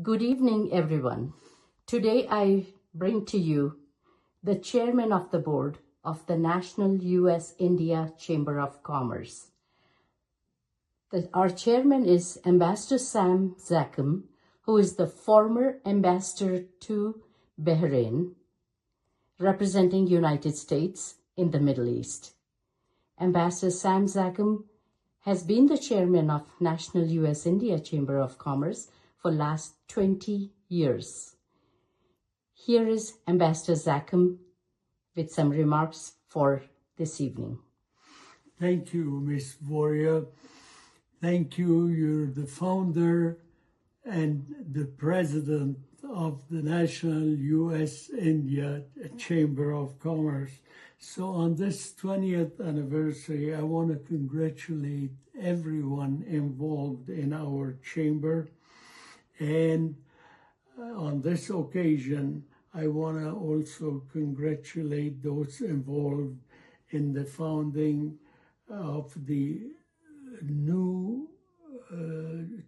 Good evening, everyone. Today I bring to you the chairman of the board of the National U.S.-India Chamber of Commerce. Our chairman is Ambassador Sam Zakhem, who is the former ambassador to Bahrain, representing United States in the Middle East. Ambassador Sam Zakhem has been the chairman of National U.S.-India Chamber of Commerce for last 20 years. Here is Ambassador Zakhem with some remarks for this evening. Thank you, Ms. Voria. Thank you. You're the founder and the president of the National U.S.-India Chamber of Commerce. So on this 20th anniversary, I want to congratulate everyone involved in our chamber. And on this occasion, I want to also congratulate those involved in the founding of the new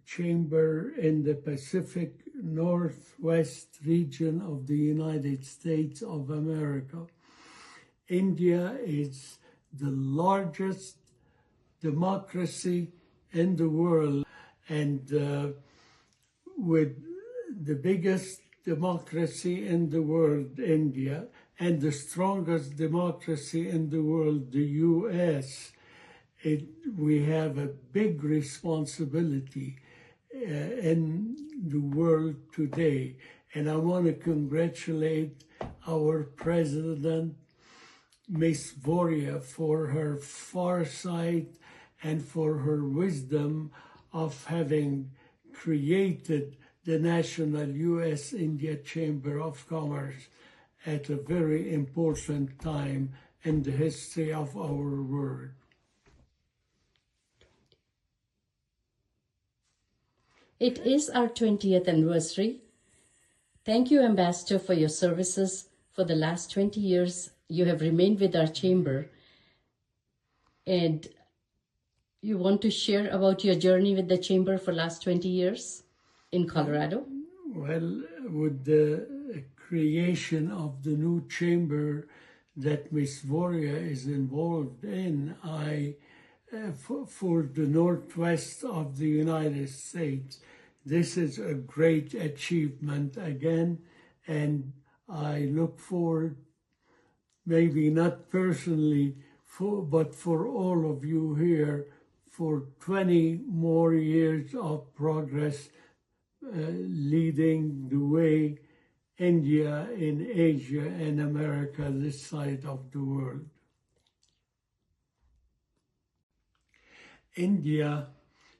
chamber in the Pacific Northwest region of the United States of America. India is the largest democracy in the world, and with the biggest democracy in the world, India, and the strongest democracy in the world, the U.S., we have a big responsibility in the world today. And I want to congratulate our president, Ms. Voria, for her foresight and for her wisdom of having created the National U.S.-India Chamber of Commerce at a very important time in the history of our world. It is our 20th anniversary. Thank you, Ambassador, for your services. For the last 20 years, you have remained with our chamber. And you want to share about your journey with the chamber for last 20 years in Colorado? Well, with the creation of the new chamber that Ms. Voria is involved in, for the Northwest of the United States, this is a great achievement again, and I look forward, maybe not personally, but for all of you here, for 20 more years of progress, leading the way India in Asia and America, this side of the world. India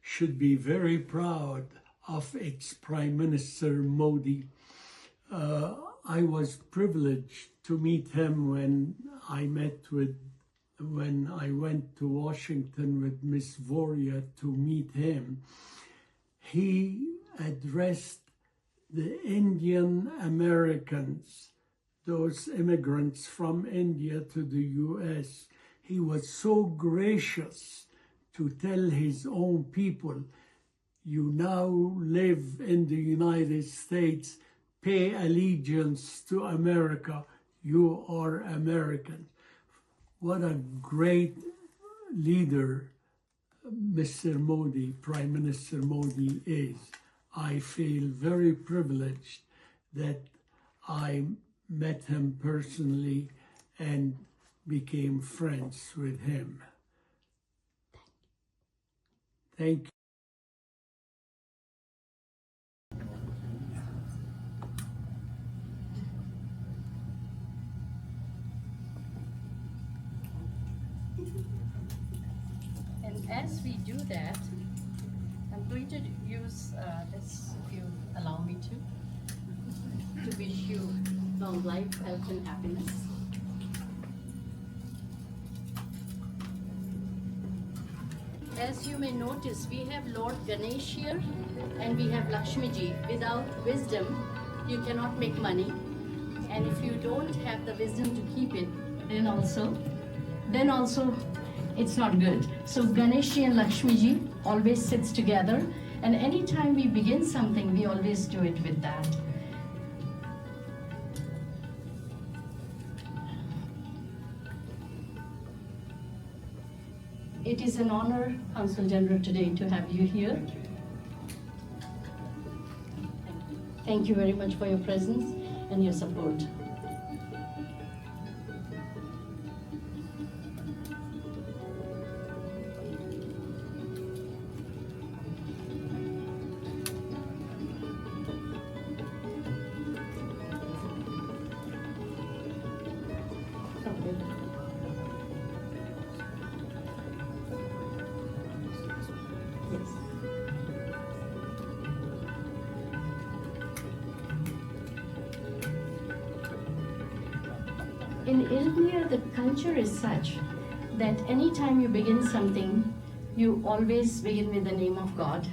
should be very proud of its Prime Minister Modi. I was privileged to meet him when I went to Washington with Ms. Voria to meet him. He addressed the Indian Americans, those immigrants from India to the U.S. He was so gracious to tell his own people, you now live in the United States, pay allegiance to America, you are American. What a great leader Mr. Modi, Prime Minister Modi is. I feel very privileged that I met him personally and became friends with him. Thank you. And as we do that, I'm going to use this, if you allow me to wish you long life, health, and happiness. As you may notice, we have Lord Ganesh here and we have Lakshmi Ji. Without wisdom, you cannot make money. And if you don't have the wisdom to keep it, then also it's not good. So Ganesh Ji and Lakshmi Ji always sits together, And anytime we begin something, we always do it with that. It is an honor, Consul General, today to have you here. Thank you very much for your presence and your support. In Rainier, the culture is such that anytime you begin something, you always begin with the name of God.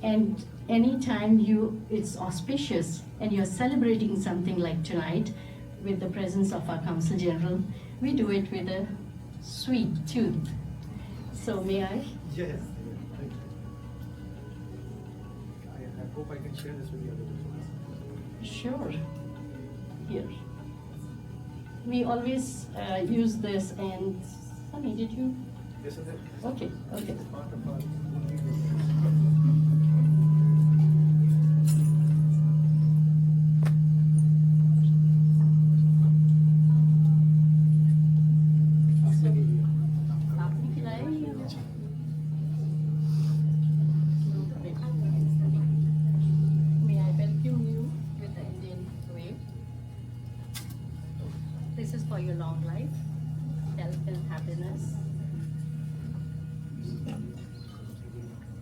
And anytime it's auspicious and you're celebrating something like tonight with the presence of our Consul General, we do it with a sweet tune. So may I? Yes. Thank you. I hope I can share this with the other people. Sure. Here. We always use this, and Sunny, did you? Yes, sir. Okay, okay. It's part of our May I welcome you with the Indian way? This is for your long life, health and happiness.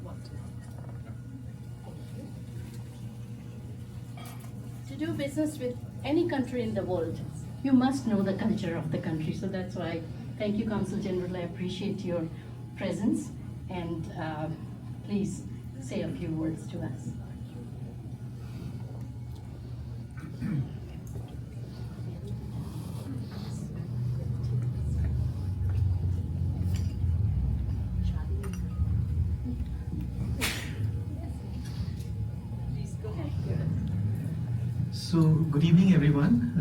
What? To do business with any country in the world, you must know the culture of the country. So that's why, thank you, Consul General. I appreciate your presence, and please say a few words to us. So, good evening, everyone.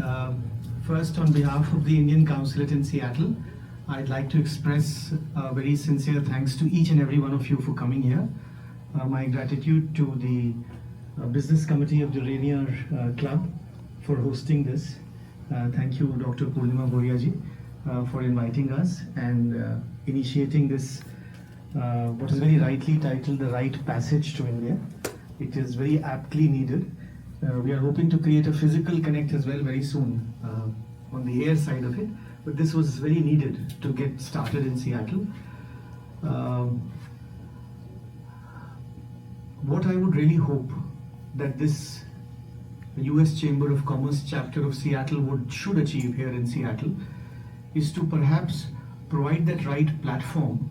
First, on behalf of the Indian Consulate in Seattle, I'd like to express very sincere thanks to each and every one of you for coming here. My gratitude to the Business Committee of the Rainier Club for hosting this. Thank you, Dr. Purnima Boriaji, for inviting us and initiating this, what is very rightly titled The Right Passage to India. It is very aptly needed. We are hoping to create a physical connect as well very soon on the air side of it, but this was very needed to get started in Seattle. What I would really hope that this US Chamber of Commerce chapter of Seattle should achieve here in Seattle is to perhaps provide that right platform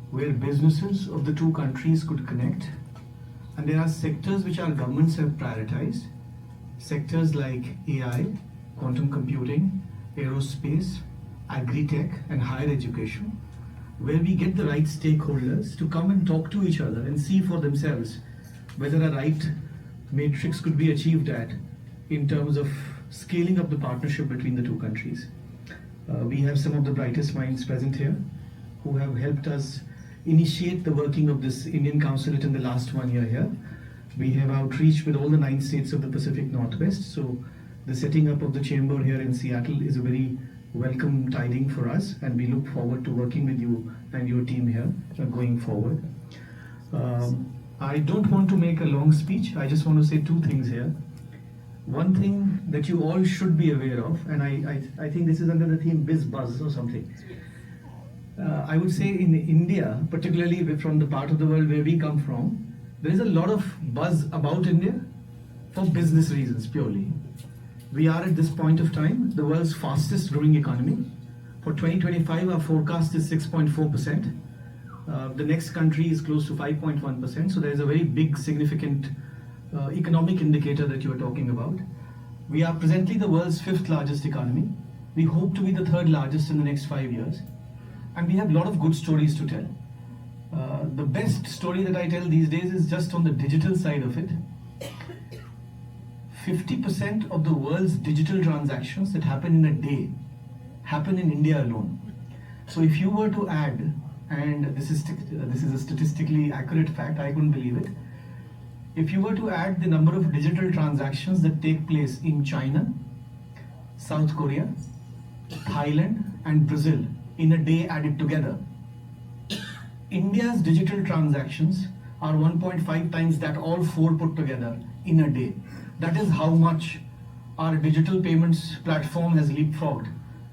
where businesses of the two countries could connect. And there are sectors which our governments have prioritized. Sectors like AI, quantum computing, aerospace, agri-tech, and higher education, where we get the right stakeholders to come and talk to each other and see for themselves whether a right matrix could be achieved at in terms of scaling up the partnership between the two countries. We have some of the brightest minds present here who have helped us initiate the working of this Indian Consulate in the last 1 year here. We have outreach with all the 9 states of the Pacific Northwest, so the setting up of the chamber here in Seattle is a very welcome tiding for us, and we look forward to working with you and your team here going forward. I don't want to make a long speech. I just want to say 2 things here. One thing that you all should be aware of, and I think this is under the theme Biz Buzz or something. I would say in India, particularly from the part of the world where we come from, there is a lot of buzz about India for business reasons purely. We are at this point of time the world's fastest growing economy. For 2025, our forecast is 6.4%. The next country is close to 5.1%. So there is a very big, significant economic indicator that you are talking about. We are presently the world's 5th largest economy. We hope to be the 3rd largest in the next 5 years. And we have a lot of good stories to tell. The best story that I tell these days is just on the digital side of it. 50% of the world's digital transactions that happen in a day happen in India alone. So if you were to add, and this is a statistically accurate fact, I couldn't believe it. If you were to add the number of digital transactions that take place in China, South Korea, Thailand, and Brazil in a day added together, India's digital transactions are 1.5 times that all four put together in a day. That is how much our digital payments platform has leapfrogged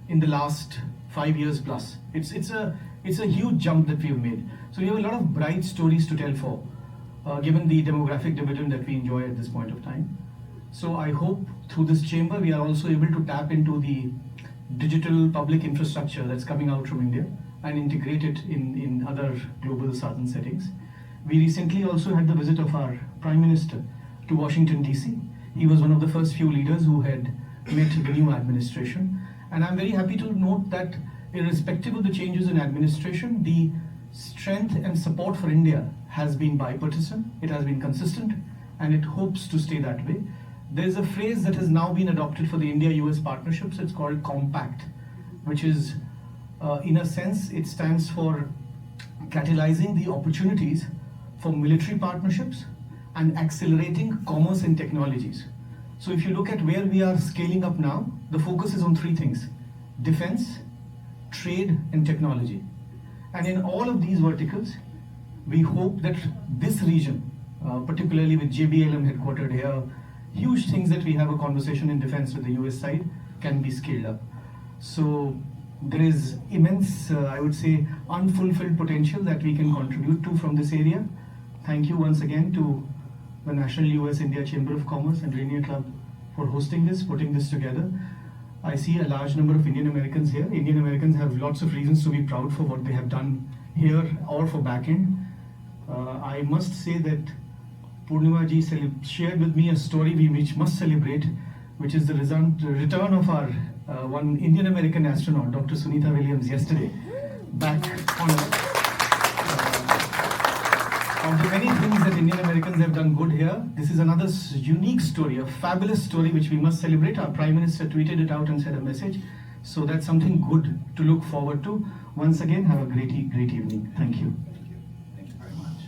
in the last 5 years plus. It's a huge jump that we've made. So we have a lot of bright stories to tell for, given the demographic dividend that we enjoy at this point of time. So I hope through this chamber we are also able to tap into the digital public infrastructure that's coming out from India and integrate it in other global southern settings. We recently also had the visit of our Prime Minister to Washington, DC. He was one of the first few leaders who had met the new administration. And I'm very happy to note that irrespective of the changes in administration, the strength and support for India has been bipartisan, it has been consistent, and it hopes to stay that way. There's a phrase that has now been adopted for the India-US partnerships. It's called compact, which is, in a sense, it stands for catalyzing the opportunities for military partnerships and accelerating commerce and technologies. So if you look at where we are scaling up now, the focus is on three things: defense, trade, and technology. And in all of these verticals, we hope that this region, particularly with JBLM headquartered here, huge things that we have a conversation in defense with the US side, can be scaled up. So there is immense, I would say, unfulfilled potential that we can contribute to from this area. Thank you once again to the National US India Chamber of Commerce and Rainier Club for hosting this, putting this together. I see a large number of Indian Americans here. Indian Americans have lots of reasons to be proud for what they have done here or for back end. I must say that Purnima ji shared with me a story we which must celebrate, which is the return of our one Indian American astronaut, Dr. Sunita Williams, yesterday, back on Earth. Of the many things that Indian Americans have done good here, this is another unique story, a fabulous story which we must celebrate. Our Prime Minister tweeted it out and said a message. So that's something good to look forward to. Once again, have a great evening. Thank you. Thank you very much.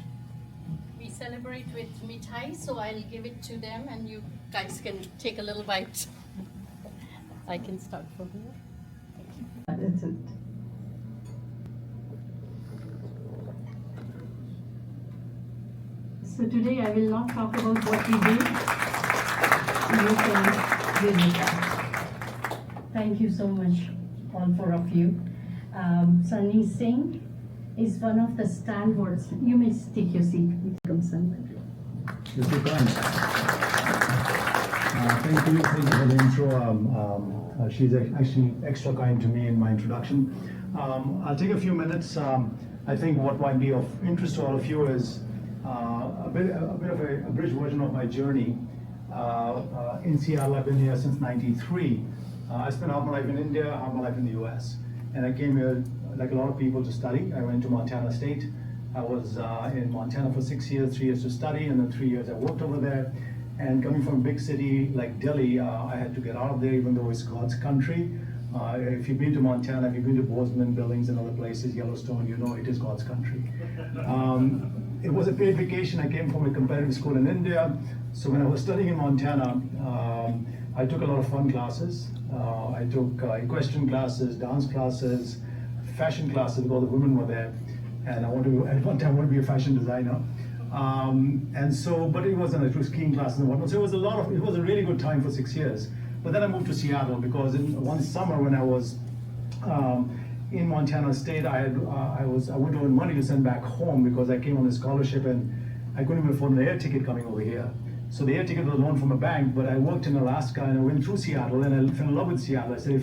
We celebrate with mithai, so I'll give it to them and you guys can take a little bite. I can start from here. That's it. So today I will not talk about what we did. You can visit that. Thank you so much, all four of you. Sunny Singh is one of the stalwarts. You may take your seat. Welcome, Sun. You're so kind. Thank you for the intro. She's actually extra kind to me in my introduction. I'll take a few minutes. I think what might be of interest to all of you is a bit of a abridged version of my journey. In Seattle, I've been here since '93. I spent half my life in India, half my life in the US. And I came here, like a lot of people, to study. I went to Montana State. I was in Montana for 6 years, 3 years to study, and then 3 years I worked over there. And coming from a big city like Delhi, I had to get out of there, even though it's God's country. If you've been to Montana, if you've been to Bozeman, Billings, and other places, Yellowstone, you know it is God's country. It was a paid vacation. I came from a competitive school in India. So when I was studying in Montana, I took a lot of fun classes. I took equestrian classes, dance classes, fashion classes, because the women were there. And at one time, I wanted to be a fashion designer. But it wasn't, it was skiing classes and whatnot. So it was a really good time for 6 years. But then I moved to Seattle because one summer when I was in Montana State, I went to earn money to send back home because I came on a scholarship and I couldn't even afford an air ticket coming over here. So the air ticket was loaned from a bank, but I worked in Alaska and I went through Seattle and I fell in love with Seattle. I said,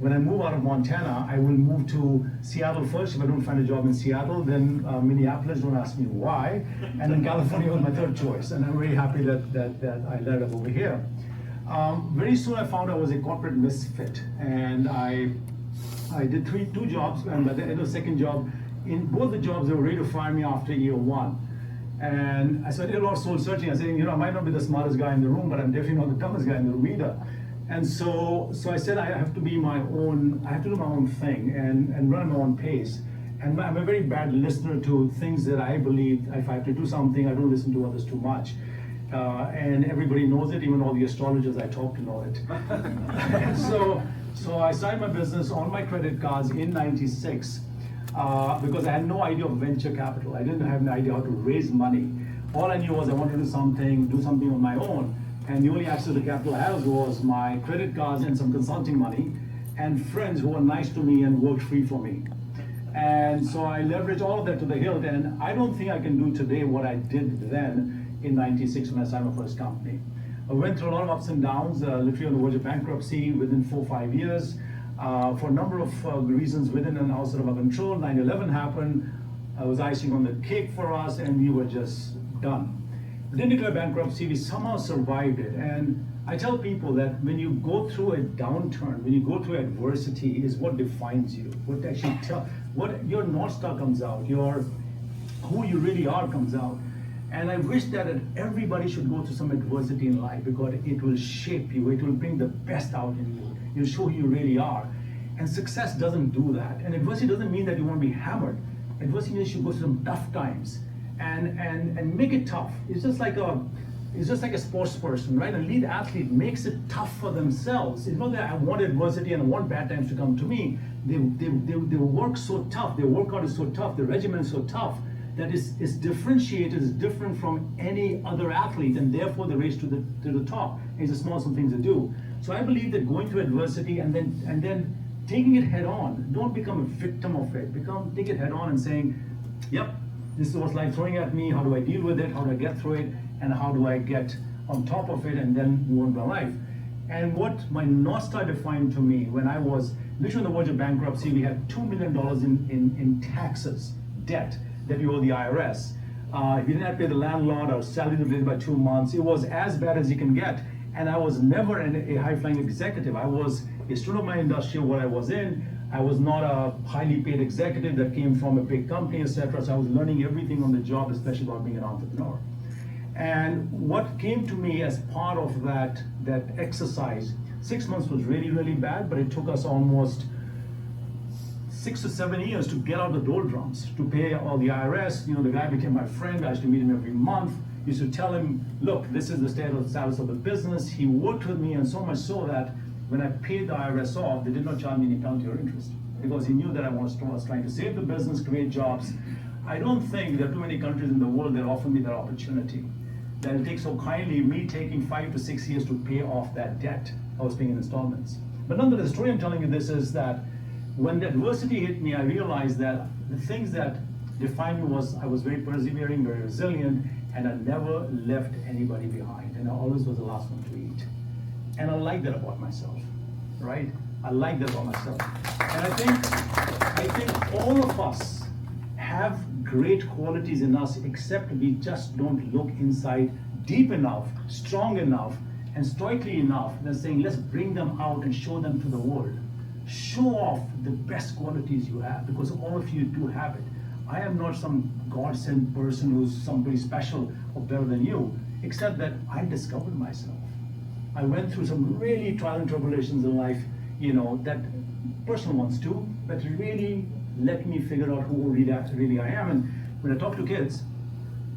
when I move out of Montana, I will move to Seattle first. If I don't find a job in Seattle, then Minneapolis, don't ask me why. And then California was my third choice. And I'm very happy that I landed up over here. Very soon I found I was a corporate misfit. And I did two jobs, and by the end of the second job, in both the jobs, they were ready to fire me after year one. And I did a lot of soul searching. I said, I might not be the smartest guy in the room, but I'm definitely not the dumbest guy in the room either. And so I said, I have to do my own thing and run my own pace. And I'm a very bad listener to things that I believe. If I have to do something, I don't listen to others too much. And everybody knows it, even all the astrologers I talk to know it. And so I started my business on my credit cards in '96 because I had no idea of venture capital. I didn't have an idea how to raise money. All I knew was I wanted to do something on my own. And the only access to capital I had was my credit cards and some consulting money and friends who were nice to me and worked free for me. And so I leveraged all of that to the hilt, and I don't think I can do today what I did then in '96 when I started my first company. I went through a lot of ups and downs, literally on the verge of bankruptcy within 4 or 5 years. For a number of reasons within and outside of our control, 9/11 happened. It was icing on the cake for us, and we were just done. We didn't declare bankruptcy, we somehow survived it. And I tell people that when you go through a downturn, when you go through adversity, is what defines you. What your North Star comes out, who you really are comes out. And I wish that everybody should go through some adversity in life because it will shape you, it will bring the best out in you. It'll show who you really are. And success doesn't do that. And adversity doesn't mean that you want to be hammered. Adversity means you go through some tough times and make it tough. It's just like a sports person, right? An elite athlete makes it tough for themselves. It's not that I want adversity and I want bad times to come to me. They work so tough, their workout is so tough, their regimen is so tough that is differentiated, is different from any other athlete, and therefore the race to the top is the small things to do. So I believe that going through adversity and then taking it head on, don't become a victim of it. Take it head on and saying, yep, this is what's life throwing at me, how do I deal with it, how do I get through it, and how do I get on top of it and then move on my life. And what my North Star defined to me when I was literally on the verge of bankruptcy, we had $2 million in taxes, debt that we owe the IRS. If we didn't have to pay the landlord, our salary was delayed by 2 months. It was as bad as you can get. And I was never a high-flying executive. I was a student of my industry, what I was in. I was not a highly paid executive that came from a big company, etc. So I was learning everything on the job, especially about being an entrepreneur. And what came to me as part of that exercise, 6 months was really, really bad, but it took us almost 6 to 7 years to get out the doldrums, to pay all the IRS. The guy became my friend. I used to meet him every month. Used to tell him, look, this is the status of the business. He worked with me, and so much so that when I paid the IRS off, they did not charge me any penalty or interest because he knew that I was trying to save the business, create jobs. I don't think there are too many countries in the world that offer me that opportunity. That it takes so kindly me taking 5 to 6 years to pay off that debt I was paying in installments. But nonetheless, the story I'm telling you this is that when the adversity hit me, I realized that the things that defined me was I was very persevering, very resilient, and I never left anybody behind. And I always was the last one to eat. And I like that about myself, right? I like that about myself. And I think all of us have great qualities in us, except we just don't look inside deep enough, strong enough, and stoically enough than saying, let's bring them out and show them to the world. Show off the best qualities you have, because all of you do have it. I am not some God-sent person who's somebody special or better than you, except that I discovered myself. I went through some really trial and tribulations in life, that personal ones too, but really let me figure out who really I am. And when I talk to kids,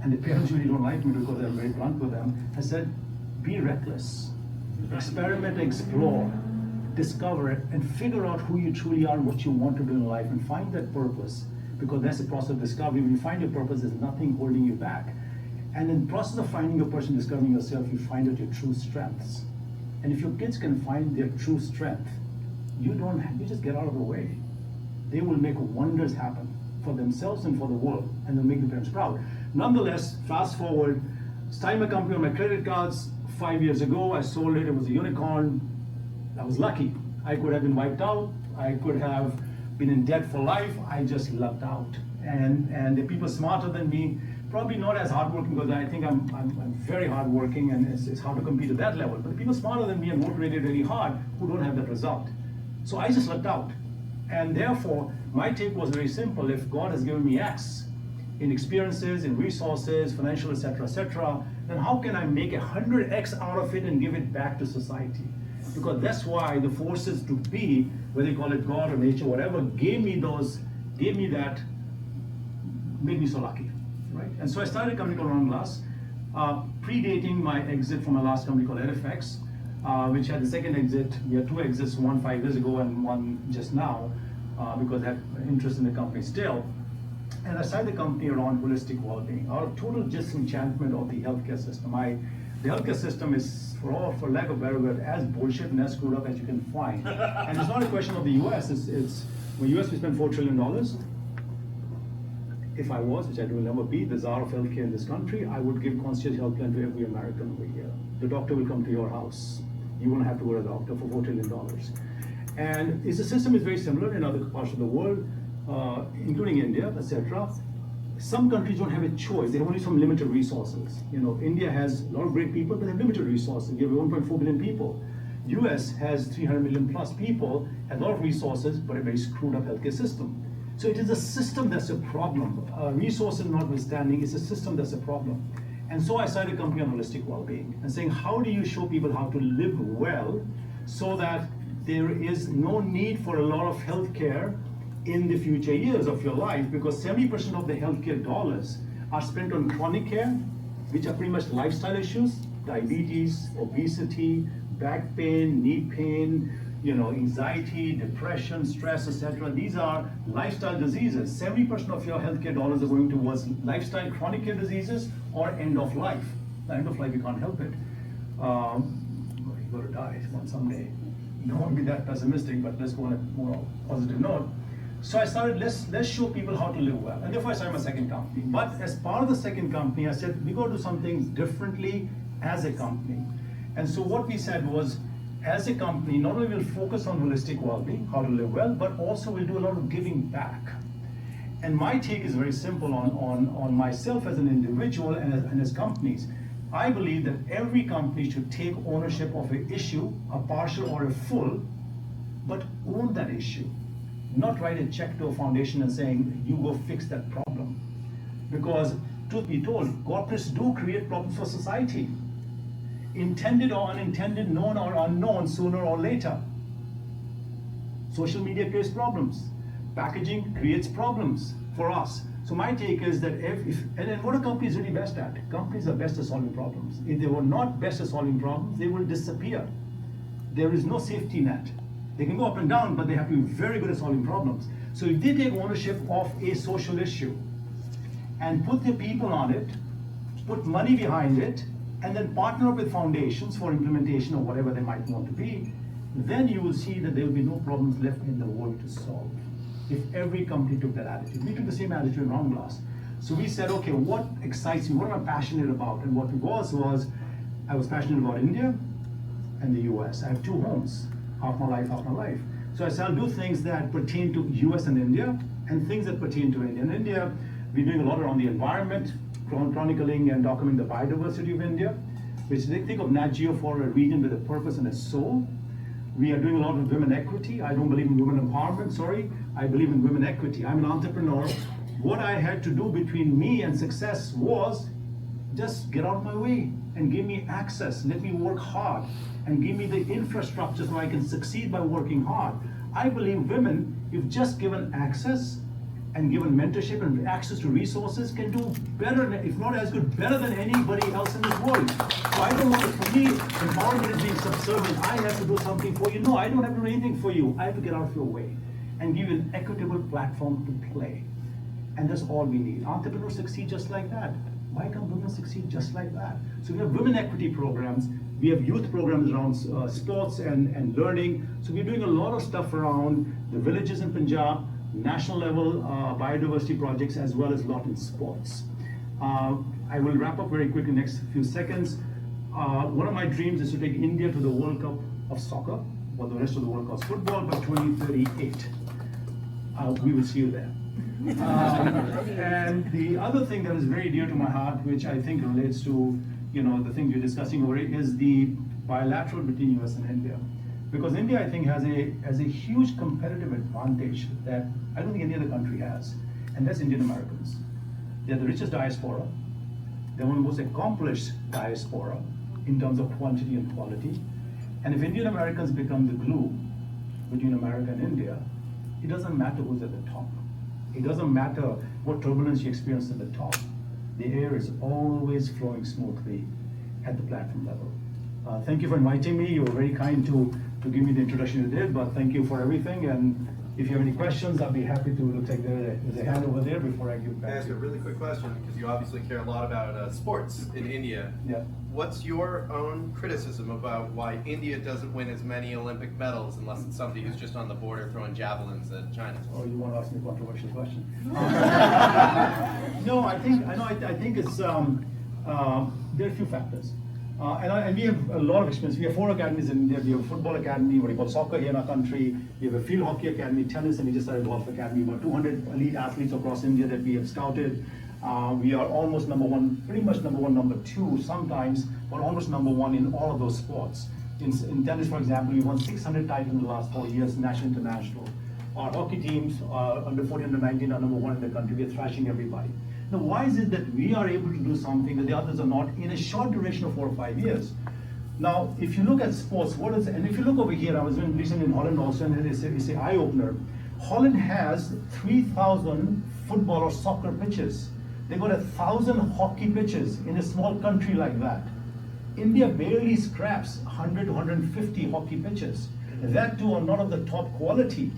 and the parents really don't like me because I'm very blunt with them, I said, be reckless, experiment, explore, discover it, and figure out who you truly are and what you want to do in life, and find that purpose, because that's the process of discovery. When you find your purpose, there's nothing holding you back. And in the process of finding your person, discovering yourself, you find out your true strengths. And if your kids can find their true strength, you just get out of the way. They will make wonders happen for themselves and for the world, and they'll make the parents proud. Nonetheless, fast forward, starting my company on my credit cards 5 years ago. I sold it, it was a unicorn. I was lucky. I could have been wiped out. I could have been in debt for life. I just lucked out. And the people smarter than me, probably not as hardworking, because I think I'm very hardworking, and it's hard to compete at that level. But the people smarter than me and work really, really hard who don't have that result. So I just lucked out. And therefore, my take was very simple. If God has given me X in experiences, in resources, financial, etc., then how can I make 100X out of it and give it back to society? Because that's why the forces to be, whether you call it God or nature, whatever, gave me that, made me so lucky, right? And so I started a company called Round Glass, predating my exit from my last company called EdFX, which had the second exit. We had 2 exits, one 5 years ago and one just now, because I had interest in the company still. And I started the company around holistic well-being, out of total disenchantment of the healthcare system. The healthcare system is, for lack of a better word, as bullshit and as screwed up as you can find. And it's not a question of the US, it's when US we spend $4 trillion. If I was, which I will never be, the czar of healthcare in this country, I would give concierge health plan to every American over here. The doctor will come to your house. You won't have to go to a doctor for $4 trillion. And the system is very similar in other parts of the world, including India, etc. Some countries don't have a choice. They have only some limited resources. India has a lot of great people, but they have limited resources. You have 1.4 billion people. US has 300 million plus people, has a lot of resources, but a very screwed up healthcare system. So it is a system that's a problem. Resources notwithstanding, it's a system that's a problem. And so I started a company on holistic well-being and saying, how do you show people how to live well so that there is no need for a lot of healthcare in the future years of your life, because 70% of the healthcare dollars are spent on chronic care, which are pretty much lifestyle issues, diabetes, obesity, back pain, knee pain, anxiety, depression, stress, etc. These are lifestyle diseases. 70% of your healthcare dollars are going towards lifestyle chronic care diseases or end of life. The end of life, you can't help it. You're going to die someday. Don't want to be that pessimistic, but let's go on a more positive note. So I started, let's show people how to live well. And therefore I started my second company. But as part of the second company, I said, we got to do something differently as a company. And so what we said was, as a company, not only will focus on holistic well-being, how to live well, but also we'll do a lot of giving back. And my take is very simple on myself as an individual and as companies. I believe that every company should take ownership of an issue, a partial or a full, but own that issue. Not write a check to a foundation and saying, you go fix that problem. Because, truth be told, corporates do create problems for society. Intended or unintended, known or unknown, sooner or later. Social media creates problems. Packaging creates problems for us. So my take is that and what are companies really best at? Companies are best at solving problems. If they were not best at solving problems, they will disappear. There is no safety net. They can go up and down, but they have to be very good at solving problems. So if they take ownership of a social issue and put their people on it, put money behind it, and then partner up with foundations for implementation of whatever they might want to be, then you will see that there will be no problems left in the world to solve. If every company took that attitude. We took the same attitude in Round Glass. So we said, okay, what excites me? What am I passionate about? And what it was I was passionate about India and the US. I have 2 homes, half my life. So I said, I'll do things that pertain to US and India and things that pertain to India. In India, we're doing a lot around the environment, chronicling and documenting the biodiversity of India, which they think of Nat Geo for a region with a purpose and a soul. We are doing a lot of women equity. I don't believe in women empowerment, sorry. I believe in women equity. I'm an entrepreneur. What I had to do between me and success was just get out of my way and give me access. Let me work hard and give me the infrastructure so I can succeed by working hard. I believe women, if just given access and given mentorship and access to resources, can do better, if not as good, better than anybody else in this world. So I don't want to, for me, empowerment is being subservient. I have to do something for you. No, I don't have to do anything for you. I have to get out of your way and give you an equitable platform to play. And that's all we need. Entrepreneurs succeed just like that. Why can't women succeed just like that? So we have women equity programs. We have youth programs around sports and learning. So we're doing a lot of stuff around the villages in Punjab, national level biodiversity projects, as well as a lot in sports. I will wrap up very quickly in the next few seconds. One of my dreams is to take India to the World Cup of soccer, while the rest of the world calls football, by 2038. We will see you there. And the other thing that is very dear to my heart, which I think relates to the thing we're discussing over, is the bilateral between US and India. Because India, I think, has a huge competitive advantage that I don't think any other country has, and that's Indian Americans. They're the richest diaspora. They're one of the most accomplished diaspora in terms of quantity and quality. And if Indian Americans become the glue between America and India, it doesn't matter who's at the top. It doesn't matter what turbulence you experience at the top. The air is always flowing smoothly at the platform level. Thank you for inviting me. You were very kind to give me the introduction you did, but thank you for everything. And if you have any questions, I'll be happy to take there's a hand over there before I give back. Can I ask a really quick question, because you obviously care a lot about sports in India. Yeah. What's your own criticism about why India doesn't win as many Olympic medals unless it's somebody who's just on the border throwing javelins at China? Oh, you want to ask me a controversial question? No, I think it's there are a few factors. And we have a lot of experience. We have 4 academies in India. We have a football academy, what we call soccer here in our country. We have a field hockey academy, tennis, and we just started a golf academy. About 200 elite athletes across India that we have scouted. We are almost number one, pretty much number one, number two sometimes, but almost number one in all of those sports. In tennis, for example, we won 600 titles in the last 4 years, national, international. Our hockey teams, under 14, under 19, are number one in the country. We are thrashing everybody. Now, why is it that we are able to do something that the others are not in a short duration of 4 or 5 years? Now, if you look at sports, and if you look over here, I was recently in Holland also, and it's an eye-opener. Holland has 3,000 football or soccer pitches. They got 1,000 hockey pitches in a small country like that. India barely scraps 100 to 150 hockey pitches. That too are not of the top quality,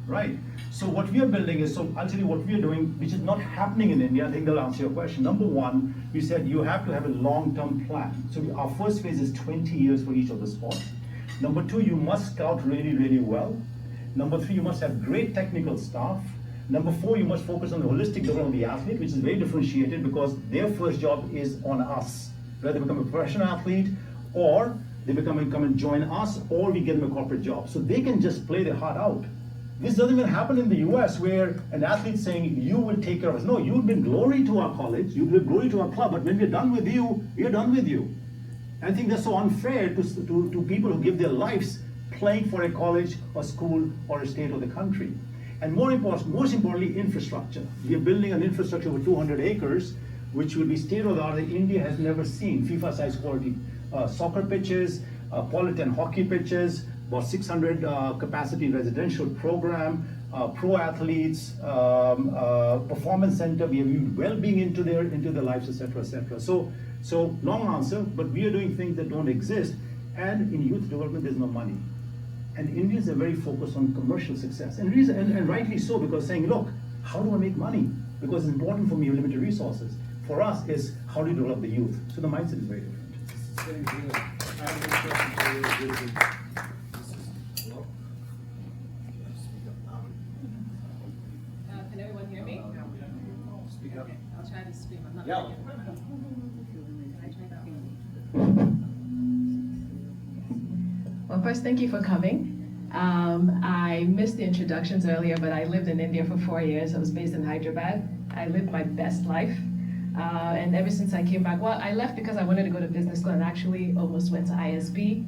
right? So what we are building is, so I'll tell you what we are doing, which is not happening in India. I think they'll answer your question. Number one, we said you have to have a long-term plan. So our first phase is 20 years for each of the sports. Number two, you must scout really, really well. Number three, you must have great technical staff. Number four, you must focus on the holistic development of the athlete, which is very differentiated because their first job is on us. Whether they become a professional athlete or they come and join us, or we get them a corporate job. So they can just play their heart out. This doesn't even happen in the US where an athlete's saying, you will take care of us. No, you bring glory to our college, you bring glory to our club, but when we're done with you, we're done with you. I think that's so unfair to people who give their lives playing for a college or school or a state or the country. And most importantly, infrastructure. We are building an infrastructure over 200 acres, which will be state-of-the-art that India has never seen. FIFA-size quality soccer pitches, Politan hockey pitches, about 600 capacity residential program, pro athletes, performance center. We have used well-being into their lives, etc., etc. So long answer, but we are doing things that don't exist. And in youth development, there's no money. And Indians are very focused on commercial success, and rightly so, because saying, look, how do I make money? Because it's important for me with limited resources. For us, is how do you develop the youth? So the mindset is very different. I have a question for you. Can everyone hear me? Speak up. Okay, I'll try to speak. I'm not Yeah. Well, first, thank you for coming. I missed the introductions earlier, but I lived in India for 4 years. I was based in Hyderabad. I lived my best life. And ever since I came back, well, I left because I wanted to go to business school and actually almost went to ISB.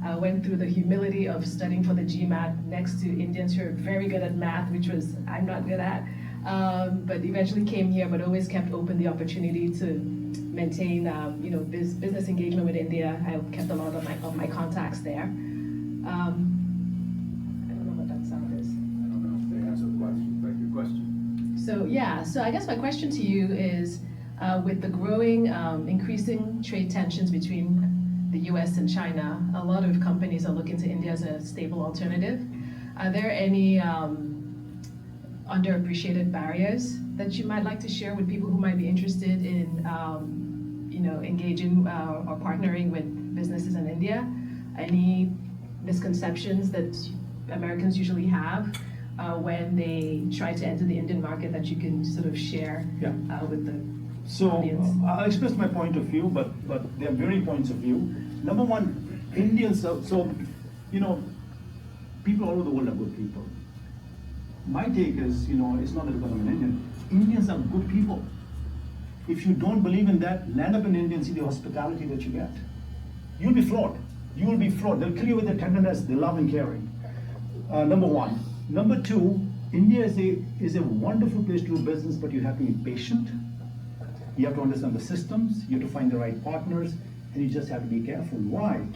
I went through the humility of studying for the GMAT next to Indians who are very good at math, which was I'm not good at. But eventually came here, but always kept open the opportunity to maintain, business engagement with India. I kept a lot of my contacts there. I don't know what that sound is. I don't know if they have some questions. Like your question. So I guess my question to you is, with the growing, increasing trade tensions between the US and China, a lot of companies are looking to India as a stable alternative. Are there any underappreciated barriers that you might like to share with people who might be interested in, engaging or partnering with businesses in India? Any misconceptions that Americans usually have when they try to enter the Indian market that you can sort of share with the audience? I'll express my point of view, but there are varying points of view. Number one, Indians, people all over the world are good people. My take is, it's not that because I'm an Indian. Indians are good people. If you don't believe in that, land up in India and see the hospitality that you get. You'll be floored. You will be floored. They'll kill you with their tenderness, their love and caring. Number one. Number two, India is a wonderful place to do business, but you have to be patient. You have to understand the systems, you have to find the right partners, and you just have to be careful. Why?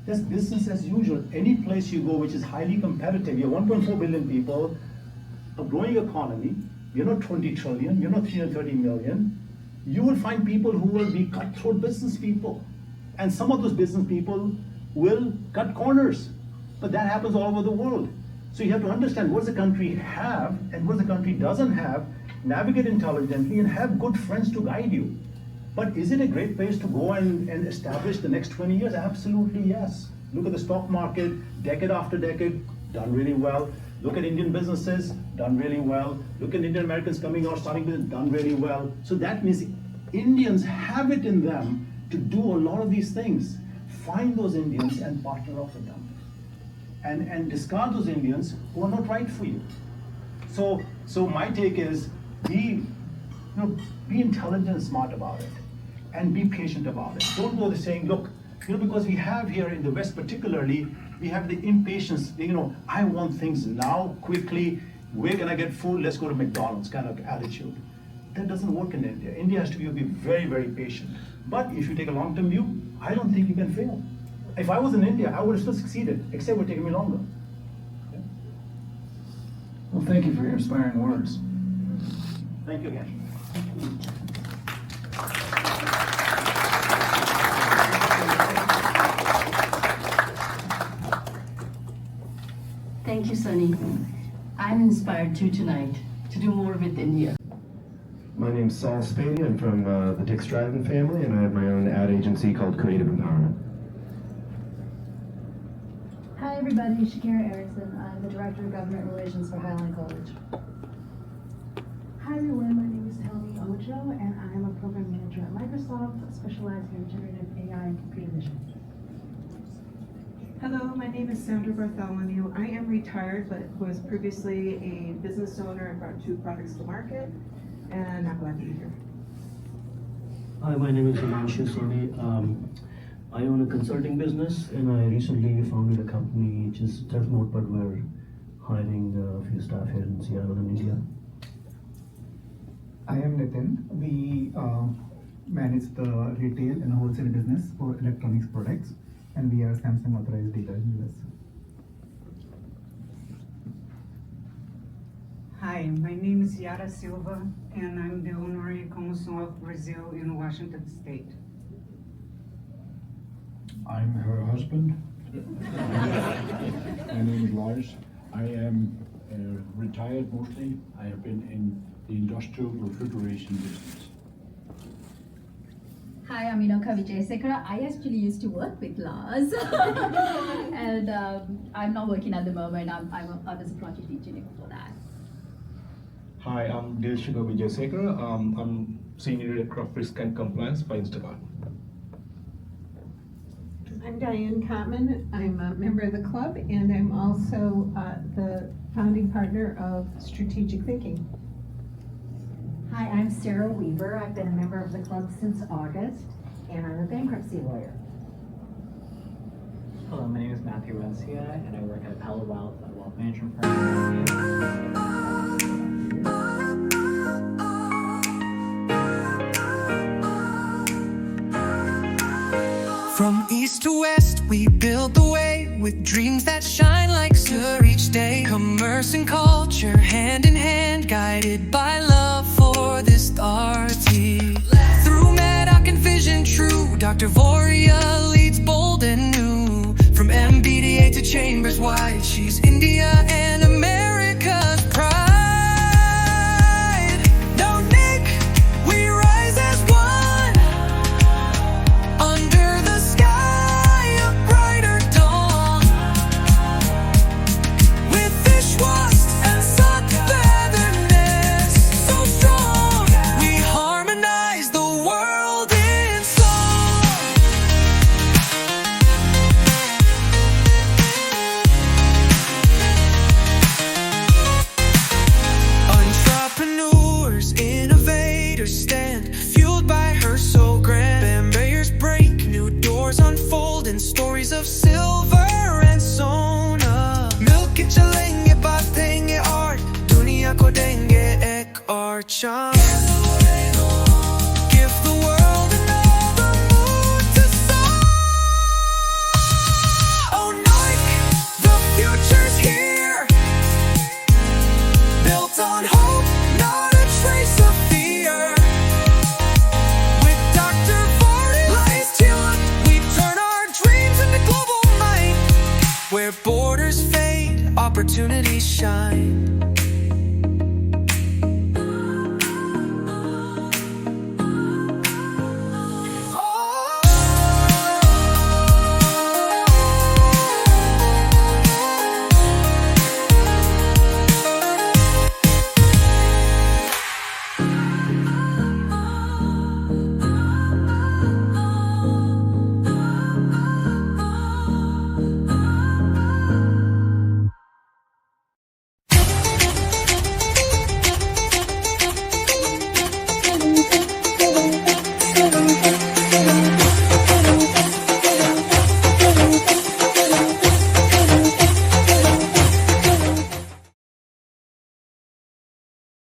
That's business as usual. Any place you go which is highly competitive, you're 1.4 billion people, a growing economy, you're not 20 trillion, you're not 330 million, you will find people who will be cutthroat business people. And some of those business people will cut corners. But that happens all over the world. So you have to understand what does the country have and what the country doesn't have, navigate intelligently and have good friends to guide you. But is it a great place to go and establish the next 20 years? Absolutely yes. Look at the stock market, decade after decade, done really well. Look at Indian businesses, done really well. Look at Indian Americans coming out, starting business, done really well. So that means Indians have it in them to do a lot of these things. Find those Indians and partner up with them. And discard those Indians who are not right for you. So my take is be intelligent and smart about it, and be patient about it. Don't go saying, look, because we have here in the West particularly, we have the impatience, I want things now, quickly, where can I get food? Let's go to McDonald's kind of attitude. That doesn't work in India. India has to be very, very patient. But if you take a long-term view, I don't think you can fail. If I was in India, I would have still succeeded, except it would take me longer. Yeah. Well, thank you for your inspiring words. Thank you again. Thank you, Sunny. I'm inspired too tonight to do more with India. My name's Saul Spady. I'm from the Dick Stratton family, and I have my own ad agency called Creative Empowerment. Hi everybody, Shakira Erickson. I'm the Director of Government Relations for Highline College. Hi everyone, my name is Helmi Ojo, and I am a Program Manager at Microsoft, specializing in generative AI and computer vision. Hello, my name is Sandra Bartholomew. I am retired, but was previously a business owner and brought 2 products to market, and I'm glad to be here. Hi, my name is Himanshu Soni. I own a consulting business, and I recently founded a company which is self-mode, but we're hiring a few staff here in Seattle and India. I am Nitin. We manage the retail and wholesale business for electronics products, and we are Samsung authorized dealer in US. Hi, my name is Yara Silva, and I'm the Honorary Consul of Brazil in Washington State. I'm her husband. My name is Lars. I am retired mostly. I have been in the industrial refrigeration business. Hi, I'm Inoka Vijayasekara. I actually used to work with Lars. And I'm not working at the moment. I was a project engineer before that. Hi, I'm Dilshuga Vijayasekara. I'm Senior Director of Risk and Compliance for Instacart. I'm Diane Cottman. I'm a member of the club, and I'm also the founding partner of Strategic Thinking. Hi, I'm Sarah Weaver. I've been a member of the club since August, and I'm a bankruptcy lawyer. Hello, my name is Matthew Rencia, and I work at Palo Wealth, a wealth management firm. From east to west, we build the way with dreams that shine like Sur each day. Commerce and culture, hand in hand, guided by love for this RT. Through Medoc and Vision True, Dr. Voria leads bold and new. From MBDA to Chambers wide, she's India and America's pride. Now, Nick, we rise as one. Under the sky, a brighter dawn. With Vishwas and Satbetherness, so strong, we harmonize the world in song. passion. Give the world another moon to sun. Oh Nike, the future's here, built on hope, not a trace of fear. With Dr. Vardy's talent, we turn our dreams into global might. Where borders fade, opportunities shine.